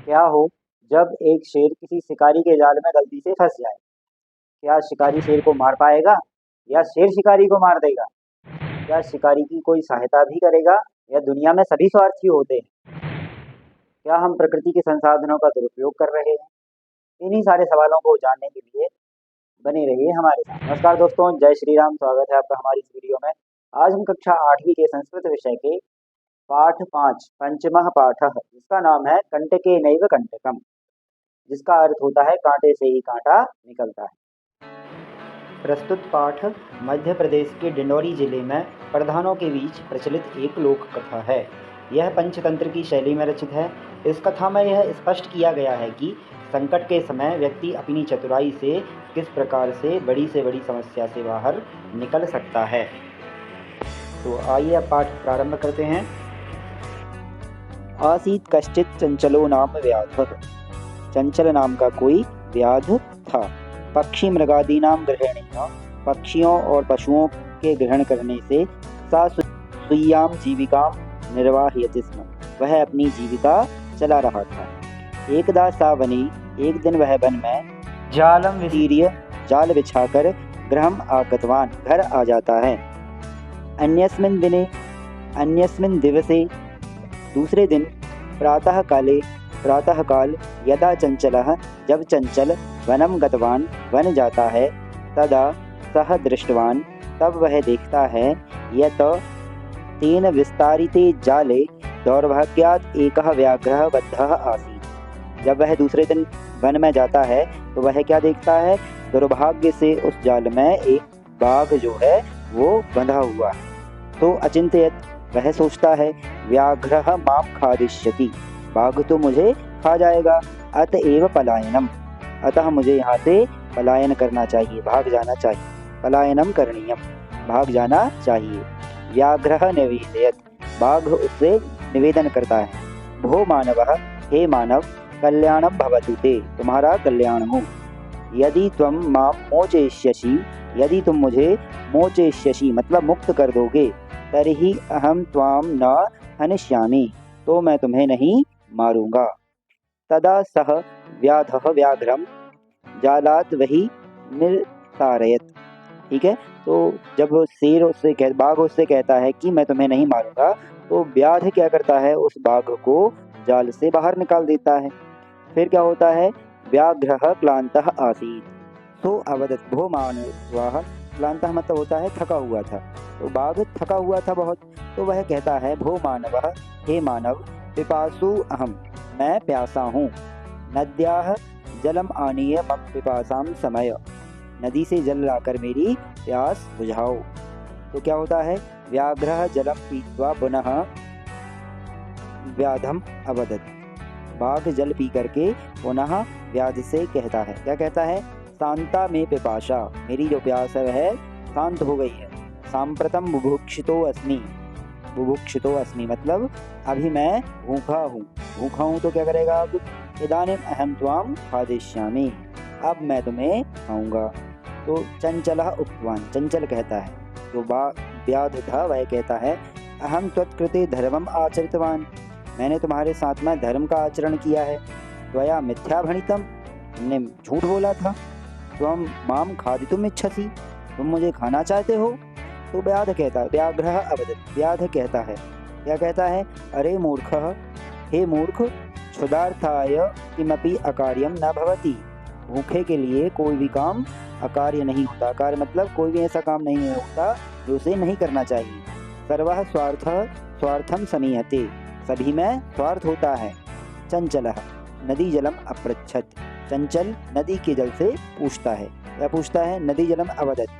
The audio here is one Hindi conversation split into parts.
क्या हो जब एक शेर किसी शिकारी के जाल में गलती से फंस जाए? क्या शिकारी शेर को मार पाएगा या शेर शिकारी को मार देगा? क्या शिकारी की कोई सहायता भी करेगा या दुनिया में सभी स्वार्थी होते हैं? क्या हम प्रकृति के संसाधनों का दुरुपयोग कर रहे हैं? इन्हीं सारे सवालों को जानने के लिए बने रहिए हमारे साथ। नमस्कार दोस्तों, जय श्री राम। स्वागत है आपका हमारी इस वीडियो में। आज हम कक्षा 8वीं के संस्कृत विषय के पाठ 5 पंचमः पाठः, जिसका नाम है कंटके नैव कंटकम, जिसका अर्थ होता है कांटे से ही कांटा निकलता है। प्रस्तुत पाठ मध्य प्रदेश के डिंडौरी जिले में प्रधानों के बीच प्रचलित एक लोक कथा है। यह पंचतंत्र की शैली में रचित है। इस कथा में यह स्पष्ट किया गया है कि संकट के समय व्यक्ति अपनी चतुराई से किस प्रकार से बड़ी समस्या से बाहर निकल सकता है। तो आइए अब पाठ प्रारंभ करते हैं। आसीत कश्चित चंचलो नाम व्याधः, चंचल नाम का कोई व्याध था। पक्षी मृगादीनां ग्रहेणेन, पक्षियों और पशुओं के ग्रहण करने से सा स्वीयां जीविकां निर्वाहयति स्म, वह अपनी जीविका चला रहा था। एकदा सा वने, एक दिन वह वन में जालम वितीर्य, जाल बिछाकर गृहम् आगतवान्, घर आ जाता है। अन्यस्मिन् दिने, अन्यस्मिन् दिवसे, दूसरे दिन प्रातः काल यदा चंचलः, जब चंचल वनम गतवान, वन जाता है, तदा सह दृष्टवान, तब वह देखता है, यत तेन विस्तारिते जाले दौर्भाग्यात् एकः व्याघ्रः बद्धः आसीत्। जब वह दूसरे दिन वन में जाता है तो वह क्या देखता है? दुर्भाग्य से उस जाल में एक बाघ जो है वो बंधा हुआ है। तो अचिंत्यत, वह सोचता है, व्याघ्रः मां खादिष्यति, बाघ तो मुझे खा जाएगा। अतएव पलायनम, अतः मुझे यहाँ से पलायन करना चाहिए, भाग जाना चाहिए। पलायनम करणीयम, भाग जाना चाहिए। व्याघ्रः निवेदयत्, बाघ उससे निवेदन करता है, भो मानवः, हे मानव, कल्याणम भवतु ते, तुम्हारा कल्याण हो। यदि त्वं मां मोचयिष्यसि, यदि तुम मुझे मोचयिष्यसि मतलब मुक्त कर दोगे, तर्हि अहम त्वां न हनिष्यामि, तो मैं तुम्हें नहीं मारूंगा। तदा सह व्याधः व्याघ्रम जालात् वही निर्तारयत्। ठीक है, तो जब शेर उससे बाघ उससे कहता है कि मैं तुम्हें नहीं मारूंगा, तो व्याध क्या करता है? उस बाघ को जाल से बाहर निकाल देता है। फिर क्या होता है? व्याघ्रः क्लान्तः आसीत्, सो अवदत् भो मानवः, क्लान्तः मतलब होता है थका हुआ था। तो बाघ थका हुआ था बहुत, तो वह कहता है, भो मानवः, हे मानव, पिपासु अहम, मैं प्यासा हूँ। नद्याः जलम आनीय मम पिपासां समय, नदी से जल लाकर मेरी प्यास बुझाओ। तो क्या होता है? व्याघ्रः जलम पीत्वा पुनः व्याधम अवदत्, बाघ जल पी करके पुनः व्याध से कहता है, क्या कहता है? शांता में पिपाशा, मेरी जो प्यास है वह शांत हो गई है। सांप्रतम बुभुक्षितो अस्मि, बुभुक्षितो अस्मि मतलब अभी मैं भूखा हूँ तो क्या करेगा अब? इदानीम अहम त्वाम खादिष्यामि, अब मैं तुम्हें खाऊंगा। तो चंचलः उक्तवान, चंचल कहता है, जो व्याध था वह कहता है, अहम त्वत्कृते धर्मम आचरितवान, मैंने तुम्हारे साथ में धर्म का आचरण किया है। त्वया मिथ्या भणितम, तुमने झूठ बोला था। त्वं माम खादितुम इच्छसि, तुम मुझे खाना चाहते हो। तो व्याध कहता है, व्याघ्रः अवदत्, व्याध कहता है, क्या कहता है? अरे मूर्खः, हे मूर्ख, क्षुधार्थाय किमपि अकार्यम न भवति, भूखे के लिए कोई भी काम अकार्य नहीं होता। कार्य मतलब कोई भी ऐसा काम नहीं होता जो उसे नहीं करना चाहिए। सर्वः स्वार्थः स्वार्थम समीहते, सभी में स्वार्थ होता है। चंचलः नदी जलम अपृच्छत्, चंचल नदी के जल से पूछता है, क्या पूछता है? नदी जलम अवदत्,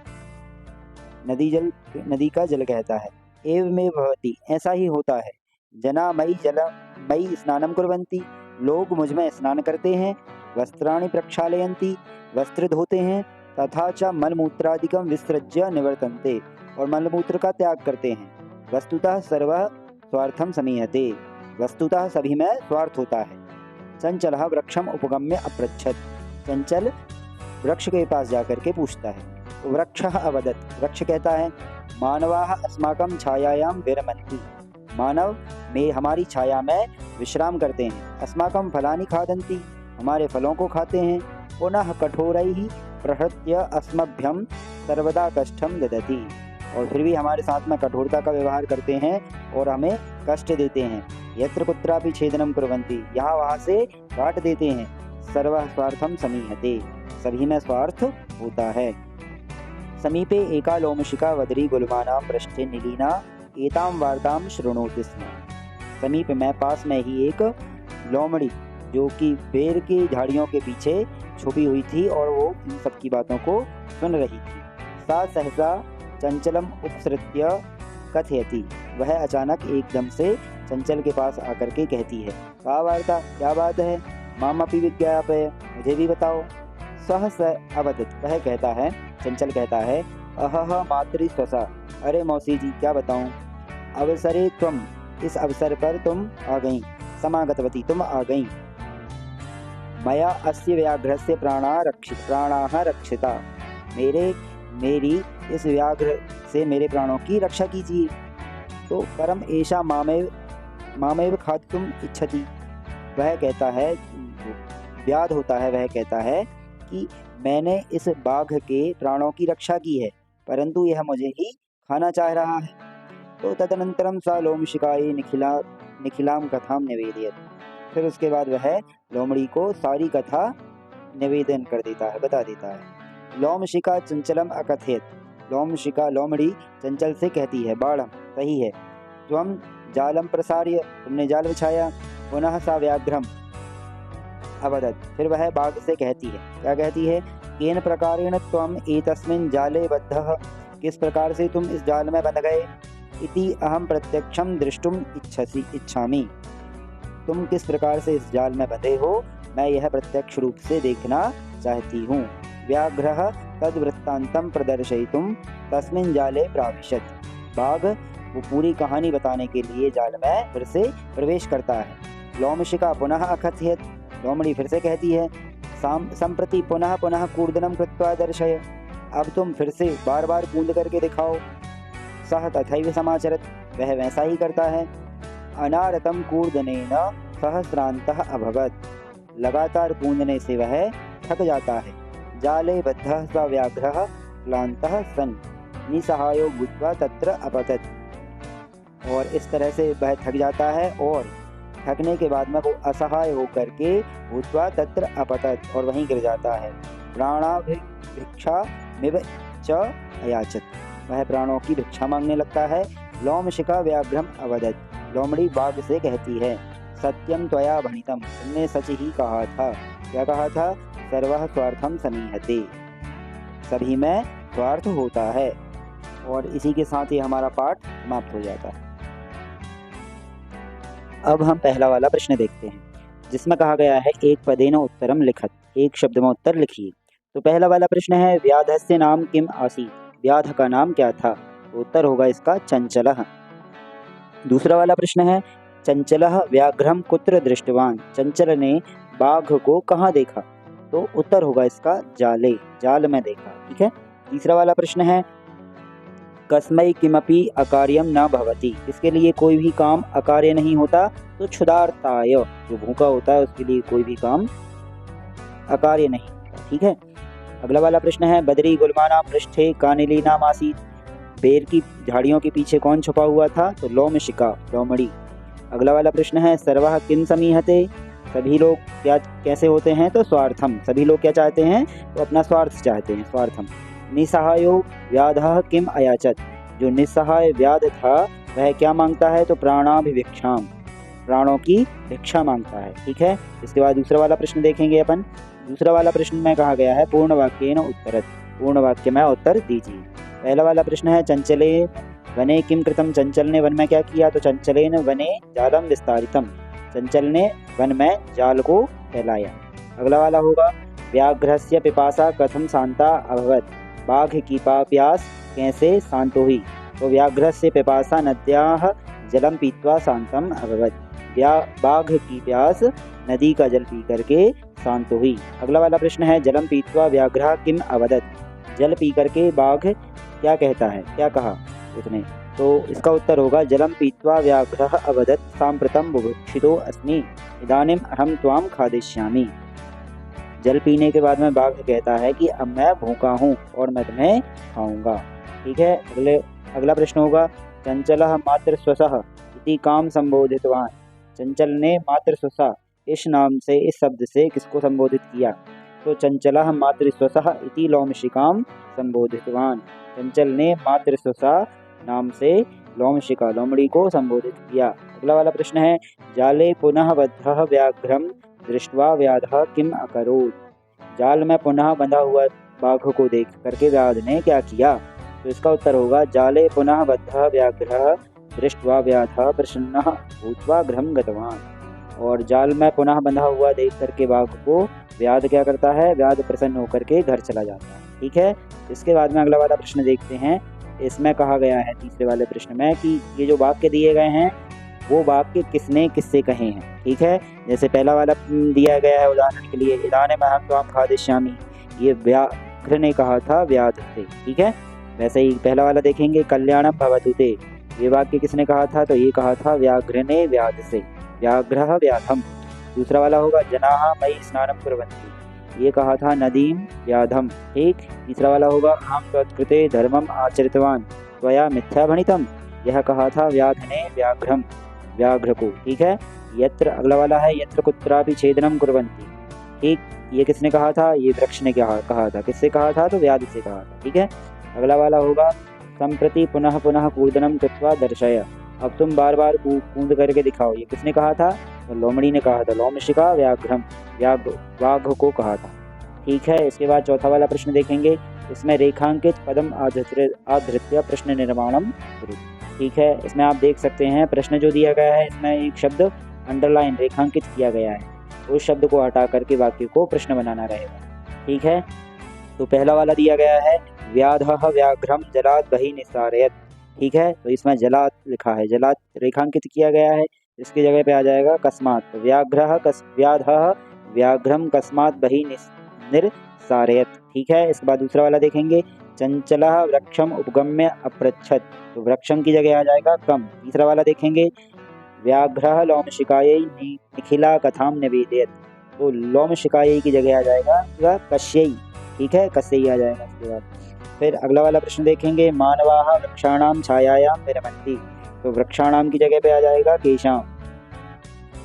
नदी का जल कहता है, एवमेव भवति, ऐसा ही होता है। जना मयि स्नानम कुर्वन्ति, लोग मुझ में स्नान करते हैं। वस्त्राणि प्रक्षालयन्ति, वस्त्र धोते हैं। तथा च मलमूत्रादिकं विसृज्य निवर्तन्ते, और मलमूत्र का त्याग करते हैं। वस्तुतः सर्वः स्वार्थम समीहते, वस्तुतः सभी में स्वार्थ होता है। चंचलः वृक्षम उपगम्य अपृच्छत्, चंचल वृक्ष के पास जाकर के पूछता है। वृक्षः अवदत्, वृक्ष कहता है, मानवाः अस्माकं छायायां विरमन्ति, मानव में हमारी छाया में विश्राम करते हैं। अस्माकं फलानि खादन्ति, हमारे फलों को खाते हैं। पुनः कठोरैः प्रहृत्य अस्मभ्यं सर्वदा कष्टं ददति, और फिर भी हमारे साथ में कठोरता का व्यवहार करते हैं और हमें कष्ट देते हैं। यत्र कुत्रापि छेदनं कुर्वन्ति, यहाँ वहाँ से काट देते हैं। सर्वः स्वार्थं समीहते, सभी में स्वार्थ होता है। समीपे एका लोमशिका वदरी गुल्मानां पृष्ठे निलीना एतां वार्तां शृणोति स्म। समीप में, पास में ही एक लोमड़ी जो कि बेर की झाड़ियों के पीछे छुपी हुई थी और वो इन सब की बातों को सुन रही थी। सा सहसा चंचलम उपसृत्य कथयति, वह अचानक एकदम से चंचल के पास आकर के कहती है, का वार्ता, क्या बात है, मामपि विज्ञापय, मुझे भी बताओ। सह स अवदत्, वह कहता है, चंचल कहता है, अहह मातृ स्वसा, अरे मौसी जी क्या बताऊं, अवसरे त्वम, इस अवसर पर तुम आ गई, समागतवती, तुम आ गई, मया अस्य व्याघ्रस्य प्राणाः रक्षिता, मेरी इस व्याघ्र से मेरे प्राणों की रक्षा कीजिए। तो परम एषा मामेव खादितुम इच्छति, वह कहता है, व्याध होता है, वह कहता है कि मैंने इस बाघ के प्राणों की रक्षा की है, परंतु यह मुझे ही खाना चाह रहा है। तो तदनंतरम सा लोमशिकायै निखिलां कथां निवेदयत्, फिर उसके बाद वह लोमड़ी को सारी कथा निवेदन कर देता है, बता देता है। लोमशिका चंचलम अकथयत्, लोमड़ी चंचल से कहती है, बाणम, सही है, त्वं जालम प्रसार्य, तुमने जाल बिछाया। पुनः सा व्याघ्रम अवदत्, फिर वह बाघ से कहती है, क्या कहती है, केन प्रकारेण त्वम एतस्मिन् जाले बद्धः, किस प्रकार से तुम इस जाल में बंध गए। इति अहम प्रत्यक्षम द्रष्टुम इच्छामि, तुम किस प्रकार से इस जाल में बंधे हो, मैं यह प्रत्यक्ष रूप से देखना चाहती हूँ। व्याघ्रः तद्वृत्तान्तं प्रदर्शयितुं तस्मिन् जाले प्राविशत्, बाघ वो पूरी कहानी बताने के लिए जाल में फिर से प्रवेश करता है। लोमशिका पुनः अकथयत्, लोमड़ी फिर से कहती है, संप्रति पुनः कूर्दनं कृत्वा दर्शय, अब तुम फिर से बार बार कूद करके दिखाओ। सह तथैव समाचरत्, वह वैसा ही करता है। अनारतं कूर्दनेन सहस्रान्तः अभवत्, लगातार कूदने से वह थक जाता है। जाले बद्धः स व्याघ्रः क्लान्तः सन् निसहायो भूत्वा तत्र अपतत्, और इस तरह से वह थक जाता है और थकने के बाद में वो असहाय होकर के भूत्वा तत्र अपतत्, और वहीं गिर जाता है। प्राणाभिक्षा च अयाचत, वह प्राणों की भिक्षा मांगने लगता है। लोमशिका व्याघ्रम अवदत्, लोमड़ी बाघ से कहती है, सत्यम त्वया भणितम, तुमने सच ही कहा था। क्या कहा था, सर्वः स्वार्थम समीहते, सभी में स्वार्थ होता है। और इसी के साथ ही हमारा पाठ समाप्त हो जाता है। अब हम पहला वाला प्रश्न देखते हैं, जिसमें कहा गया है, एक पदेन उत्तरम लिखत, एक शब्द में उत्तर लिखिए। तो पहला वाला प्रश्न है, व्याधस्य नाम किम आसीत्, व्याध का नाम क्या था। तो उत्तर होगा इसका चंचलः। दूसरा वाला प्रश्न है, चंचलः व्याघ्रम कुत्र दृष्टवान, चंचल ने बाघ को कहाँ देखा। तो उत्तर होगा इसका जाले, जाल में देखा। ठीक है। तीसरा वाला प्रश्न है, कस्मै किमपि अकार्यम न भवति, इसके लिए कोई भी काम अकार्य नहीं होता। तो क्षुधार्ताय, जो भूखा होता है उसके लिए कोई भी काम अकार्य नहीं होता। ठीक है। अगला वाला प्रश्न है, बदरी गुल्मानां पृष्ठे का निलीनाम् आसीत्, बेर की झाड़ियों के पीछे कौन छुपा हुआ था। तो लोमशिका, लोमड़ी। अगला वाला प्रश्न है, सर्वः किं समीहते, सभी लोग क्या कैसे होते हैं। तो स्वार्थम, सभी लोग क्या चाहते हैं, तो अपना स्वार्थ चाहते हैं, स्वार्थम। निसहायो व्याधः किम अयाचत, जो निस्सहाय व्याध था वह क्या मांगता है। तो प्राणाभिभिक्षाम, प्राणों की भिक्षा मांगता है। ठीक है। इसके बाद दूसरा वाला प्रश्न देखेंगे अपन। दूसरा वाला प्रश्न में कहा गया है, पूर्ण वाक्येन उत्तरत्, पूर्ण वाक्य में उत्तर दीजिए। पहला वाला प्रश्न है, चंचले वने किम कृतम, चंचल ने वन में क्या किया। तो चंचलेन वने जालम विस्तारितम, चंचल ने वन में जाल को फैलाया। अगला वाला होगा, व्याघ्रस्य पिपासा कथम शांता अभवत, बाघ की प्यास कैसे शांत हुई। तो व्याघ्रस्य पिपासा नद्याः जलम पीत्वा शांतम अभवत, बाघ की प्यास नदी का जल पी करके शांत हुई। अगला वाला प्रश्न है, जलम पीत्वा व्याघ्रः किम अवदत्, जल पी करके बाघ क्या कहता है, क्या कहा उसने। तो इसका उत्तर होगा जलम पीत्वा व्याघ्रः अवदत् सांप्रतम बुभुक्षितो अस्मि इदानीम अहम त्वाम खादिष्यामि। जल पीने के बाद में बाघ कहता है कि अब मैं भूखा हूँ और मैं तुम्हें खाऊंगा। ठीक है, अगला प्रश्न होगा चंचलः मातृस्वसः इति काम संबोधितवान। चंचल ने मातृस्वसा इस नाम से, इस शब्द से किसको संबोधित किया? तो चंचलः मातृस्वसः इति लोमशिकाम संबोधितवान। चंचल ने मातृस्वसा नाम से लोमशिका, लोमड़ी को संबोधित किया। अगला वाला प्रश्न है जाले पुनः बद्धः व्याघ्रम दृष्ट्वा व्याधः किम अकरोत्। जाल में पुनः बंधा हुआ बाघ को देख करके व्याध ने क्या किया? तो इसका उत्तर होगा जाले पुनः बद्धः व्याघ्रः दृष्ट्वा व्याधः प्रसन्नः भूत्वा गृहं गतवान। और जाल में पुनः बंधा हुआ देख करके बाघ को व्याध क्या करता है? व्याध प्रसन्न होकर के घर चला जाता है। ठीक है, इसके बाद में अगला वाला प्रश्न देखते हैं। इसमें कहा गया है तीसरे वाले प्रश्न में कि ये जो वाक्य दिए गए हैं वो वाक्य किसने किससे कहे हैं। ठीक है, जैसे पहला वाला दिया गया है उदाहरण के लिए इदानीम अहम त्वाम खादिष्यामि, ये व्याघ्र ने कहा था व्याध से। ठीक है, वैसे ही पहला वाला देखेंगे कल्याणम भवतु ते, ये वाक्य किसने कहा था? तो ये कहा था व्याघ्र ने व्याध से, व्याघ्रः व्याधम। दूसरा वाला होगा जनाः मयि स्नानं कुर्वन्ति, ये कहा था नदीम व्याधम। ठीक, तीसरा वाला होगा अहम त्वत्कृते धर्मम आचरितवान त्वया मिथ्या भणितम, यह कहा था व्याध ने व्याघ्रम, व्याघ्र को। ठीक है, यत्र अगला वाला है यत्र कुत्रापि छेदनम कुर्वन्ति। ठीक, ये किसने कहा था? ये वृक्ष ने क्या कहा था? किससे कहा था? तो व्याध से कहा था। ठीक है, अगला वाला होगा संप्रति पुनः पुनः कूर्दनम कृत्वा दर्शय, अब तुम बार बार कूद करके दिखाओ, ये किसने कहा था? तो लोमड़ी ने कहा था, लोमशिका व्याघ्रम, व्याघ को कहा था। ठीक है, इसके बाद चौथा वाला प्रश्न देखेंगे। इसमें रेखांकित पदम आधृत्य प्रश्न निर्माणम कुरु। ठीक है, इसमें आप देख सकते हैं प्रश्न जो दिया गया है इसमें एक शब्द अंडरलाइन रेखांकित किया गया है, उस शब्द को हटा करके वाक्य को प्रश्न बनाना रहेगा। ठीक है, तो पहला वाला दिया गया है व्याधः व्याघ्रम जलात् बहिः निस्सारयत्। ठीक है, तो इसमें जलात् लिखा है, जलात् रेखांकित किया गया है, इसकी जगह पे आ जाएगा कस्मात्। तो व्याधः व्याघ्रम कस्मात् बहिः निस्सारयत्। ठीक है, इसके बाद दूसरा वाला देखेंगे चंचलः वृक्षम उपगम्य अपृच्छत्, तो वृक्षम की जगह आ जाएगा कम। तीसरा वाला देखेंगे व्याघ्रः लोमशिकायै निखिला कथाम निवेदयत्, तो लोमशिकायै की जगह आ जाएगा कस्यै। ठीक है, कस्यै आ जाएगा। इसके बाद फिर अगला वाला प्रश्न देखेंगे मानवाः वृक्षाणाम छायायां विरमन्ति, तो वृक्षाणाम की जगह पे आ जाएगा केशाम।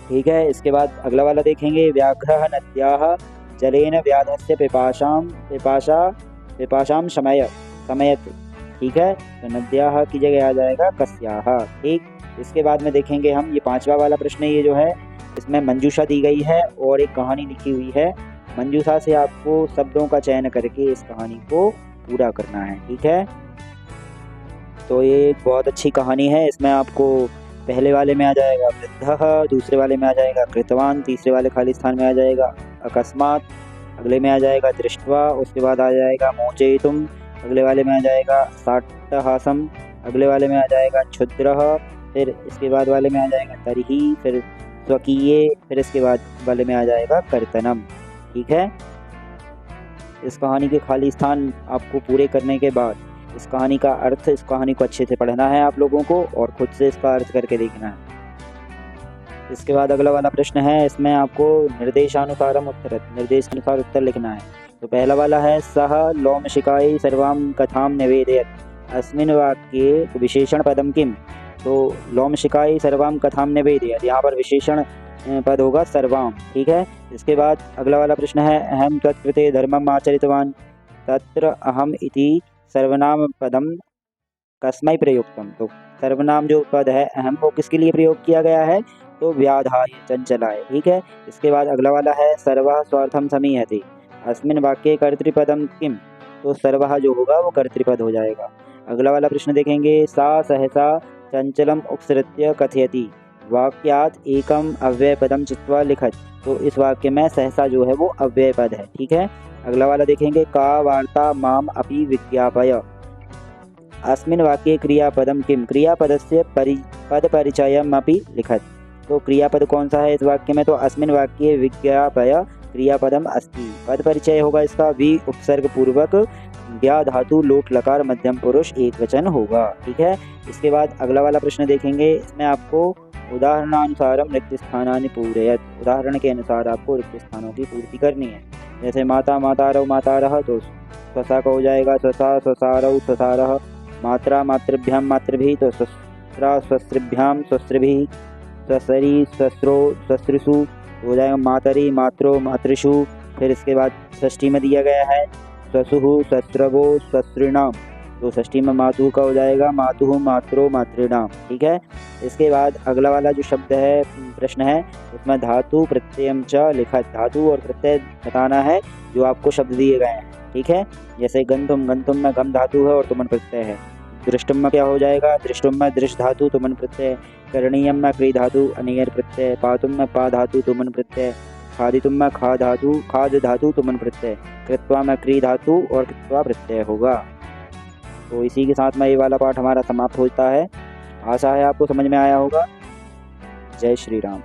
ठीक है, इसके बाद अगला वाला देखेंगे व्याघ्रः नद्याः जलेन व्याधस्य पिपाशाम शमयत्। ठीक है, तो नद्याः की जगह आ जाएगा कस्याः। ठीक, इसके बाद में देखेंगे हम ये पांचवा वाला प्रश्न, ये जो है इसमें मंजूषा दी गई है और एक कहानी लिखी हुई है। मंजूषा से आपको शब्दों का चयन करके इस कहानी को पूरा करना है। ठीक है, तो ये एक बहुत अच्छी कहानी है। इसमें आपको पहले वाले में आ जाएगा वृद्धः, दूसरे वाले में आ जाएगा कृतवान, तीसरे वाले खाली स्थान में आ जाएगा अकस्मात, अगले में आ जाएगा दृष्ट्वा, उसके बाद आ जाएगा मोचयितुम, अगले वाले में आ जाएगा साट्टहासम, अगले वाले में आ जाएगा क्षुद्रः, फिर इसके बाद वाले में आ जाएगा तर्हि, फिर स्वकीय, फिर इसके बाद वाले में आ जाएगा कर्तनम। ठीक है, इस कहानी के खाली स्थान आपको पूरे करने के बाद इस कहानी का अर्थ, इस कहानी को अच्छे से पढ़ना है आप लोगों को और खुद से इसका अर्थ करके देखना है। इसके बाद अगला वाला प्रश्न है, इसमें आपको निर्देशानुसारम उत्तर, निर्देश के अनुसार उत्तर लिखना है। तो पहला वाला है सह लोमशिकायै सर्वां कथां निवेदयत्, अस्मिन् वाक्ये विशेषण पदम किम, तो लोमशिकायै सर्वां कथां निवेदयत्, यहाँ पर विशेषण पद होगा सर्वां। ठीक है, इसके बाद अगला वाला प्रश्न है अहम तत्कृते धर्मम आचरितवान तत्र अहम इति सर्वनाम पदम कस्मै प्रयुक्तम, तो सर्वनाम जो पद है अहम वो किसके लिए प्रयोग किया गया है? तो व्याधाय चंचलाय। ठीक है, इसके बाद अगला वाला है सर्वः स्वार्थम समीहते, अस्मिन् वाक्ये कर्तृपदम किम, तो सर्वः जो होगा वो कर्तृपद हो जाएगा। अगला वाला प्रश्न देखेंगे सा सहसा चंचलम उपसृत्य कथयति, वाक्यात एकम अव्यय पदम चित्वा लिखत, तो इस वाक्य में सहसा जो है वो अव्यय पद है। ठीक है, अगला वाला देखेंगे का वार्ता माम अपि विज्ञापय, अस्मिन् वाक्ये क्रियापदम किम, क्रियापदस्य पद परिचयम अपि लिखत, तो क्रियापद कौन सा है इस वाक्य में? तो अस्मिन् वाक्ये विज्ञापय क्रियापदम अस्ति, पद परिचय होगा इसका वि उपसर्ग पूर्वक ज्ञा धातु लोट लकार मध्यम पुरुष एक वचन होगा। ठीक है। इसके बाद अगला वाला प्रश्न देखेंगे। इसमें आपको उदाहरणानुसारम रिक्त स्थानानि पूरयत, उदाहरण के अनुसार आपको रिक्त स्थानों की पूर्ति करनी है। जैसे माता मातारौ मातारः, तो स्वसा का हो जाएगा स्वसा स्वसारौ स्वसारः। मात्रा मातृभ्याम मातृभिः, तो स्वस्त्रा स्वस्त्रिभ्याम स्वस्त्रिभिः। स्वसरी स्वस्त्रो स्वस्त्रिषु हो जाएगा मातरी मात्रो मातृषु। फिर इसके बाद षष्ठी में दिया गया है स्वसुः स्वस्त्रवो स्वस्त्रिणाम, तो षष्ठी में मातु का हो जाएगा मातुः मात्रो मातृणाम। ठीक है। इसके बाद अगला वाला जो शब्द है प्रश्न है उसमें धातु प्रत्ययम च लिखत, धातु और प्रत्यय बताना है जो आपको शब्द दिए गए हैं। ठीक है। जैसे गंतुम, गंतुम में गम धातु है और तुमन प्रत्यय है। दृष्टुम में क्या हो जाएगा, दृष्टुम में दृष्ट धातु तुमन प्रत्यय। करणीयम में क्री धातु अनियर प्रत्यय। पातुम में पा धातु तुमन प्रत्यय। खादितुम में खा धातु खाद धातु तुमन प्रत्यय। कृत्वा में क्री धातु और कृत्वा प्रत्यय होगा। तो इसी के साथ में ये वाला पाठ हमारा समाप्त होता है। आशा है आपको समझ में आया होगा। जय श्री राम।